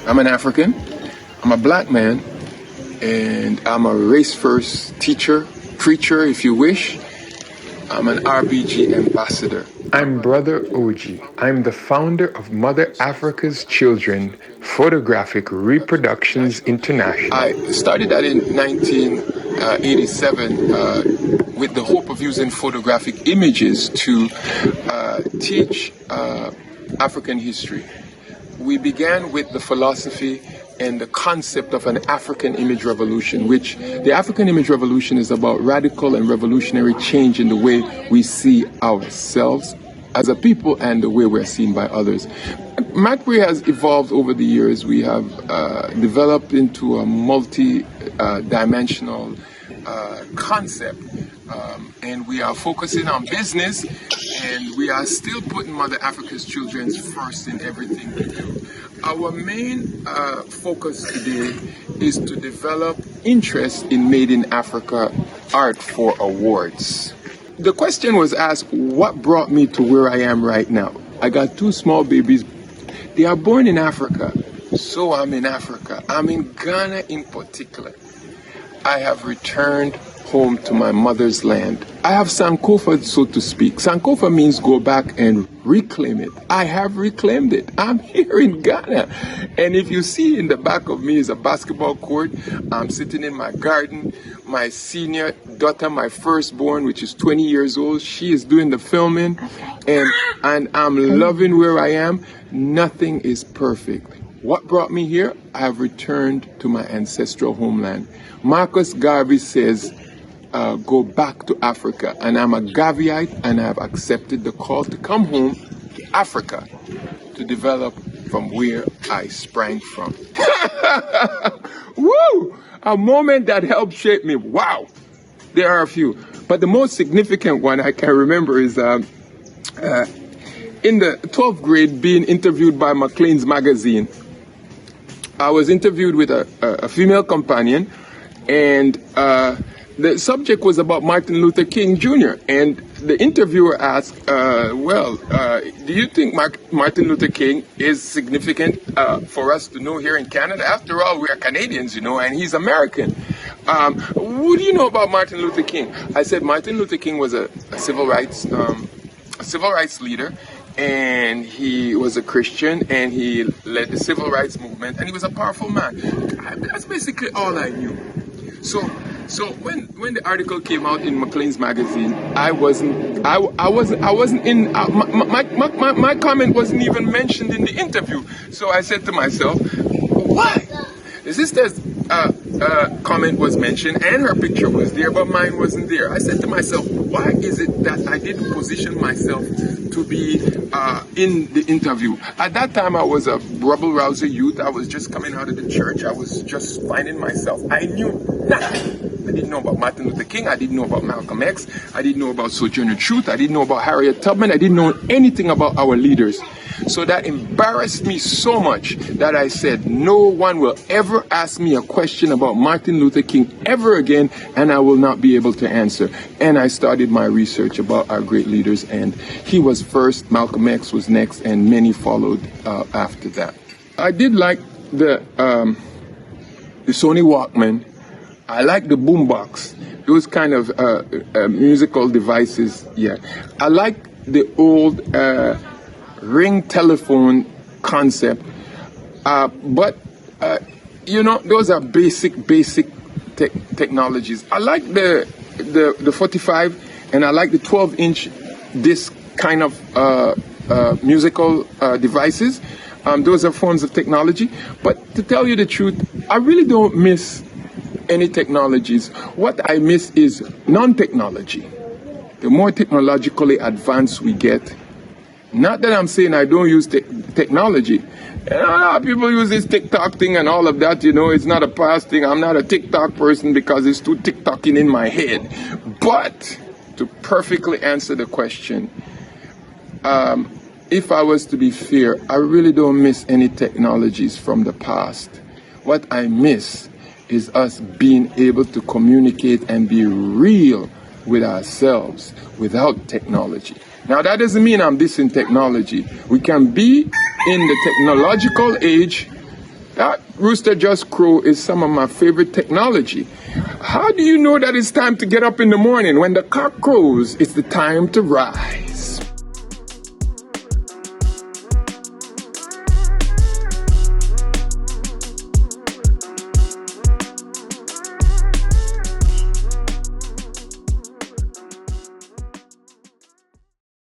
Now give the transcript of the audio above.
I'm an African, I'm a black man, and I'm a race-first teacher, preacher, if you wish. I'm an RBG ambassador. I'm Brother OG. I'm the founder of Mother Africa's Children Photographic Reproductions International. I started that in 1987 with the hope of using photographic images to teach African history. We began with the philosophy and the concept of an African image revolution, which the African image revolution is about radical and revolutionary change in the way we see ourselves as a people and the way we're seen by others. MACPRI has evolved over the years. We have developed into a multi-dimensional concept, and we are focusing on business, and we are still putting Mother Africa's children first in everything we do. Our main focus today is to develop interest in Made in Africa art for awards. The question was asked, what brought me to where I am right now? I got two small babies. They are born in Africa, so I'm in Africa. I'm in Ghana in particular. I have returned home to my mother's land. I have Sankofa, so to speak. Sankofa means go back and reclaim it. I have reclaimed it. I'm here in Ghana. And if you see in the back of me is a basketball court. I'm sitting in my garden. My senior daughter, my firstborn, which is 20 years old, she is doing the filming. And I'm loving where I am. Nothing is perfect. What brought me here? I have returned to my ancestral homeland. Marcus Garvey says, go back to Africa. And I'm a Garveyite, and I have accepted the call to come home to Africa to develop from where I sprang from. Woo! A moment that helped shape me. Wow! There are a few. But the most significant one I can remember is in the 12th grade being interviewed by Maclean's magazine. I was interviewed with a female companion, and the subject was about Martin Luther King Jr. And the interviewer asked, do you think Martin Luther King is significant for us to know here in Canada? After all, we are Canadians, and he's American. What do you know about Martin Luther King? I said Martin Luther King was a civil rights leader. And he was a Christian, and he led the civil rights movement, and he was a powerful man. That's basically all I knew. So when the article came out in Maclean's magazine, I wasn't in my comment wasn't even mentioned in the interview. So I said to myself, why? The sister's comment was mentioned and her picture was there, but mine wasn't there. I said to myself, why is it that I didn't position myself to be in the interview? At that time, I was a rebel-rouser youth. I was just coming out of the church. I was just finding myself. I knew nothing. I didn't know about Martin Luther King. I didn't know about Malcolm X. I didn't know about Sojourner Truth. I didn't know about Harriet Tubman. I didn't know anything about our leaders. So that embarrassed me so much that I said, no one will ever ask me a question about Martin Luther King ever again, and I will not be able to answer. And I started my research about our great leaders, and he was first, Malcolm X was next, and many followed after that. I did like the Sony Walkman. I like the boombox, those kind of musical devices. Yeah, I like the old ring telephone concept, but those are basic technologies. I like the 45, and I like the 12-inch disc kind of musical devices. Those are forms of technology. But to tell you the truth, I really don't miss any technologies. What I miss is non-technology. The more technologically advanced we get, not that I'm saying I don't use technology. A lot of people use this TikTok thing and all of that, it's not a past thing. I'm not a TikTok person because it's too TikToking in my head. But to perfectly answer the question, if I was to be fair, I really don't miss any technologies from the past. What I miss is us being able to communicate and be real with ourselves without technology. Now, that doesn't mean I'm dissing technology. We can be in the technological age That rooster just crow is some of my favorite technology. How do you know that it's time to get up in the morning? When the cock crows, it's the time to rise.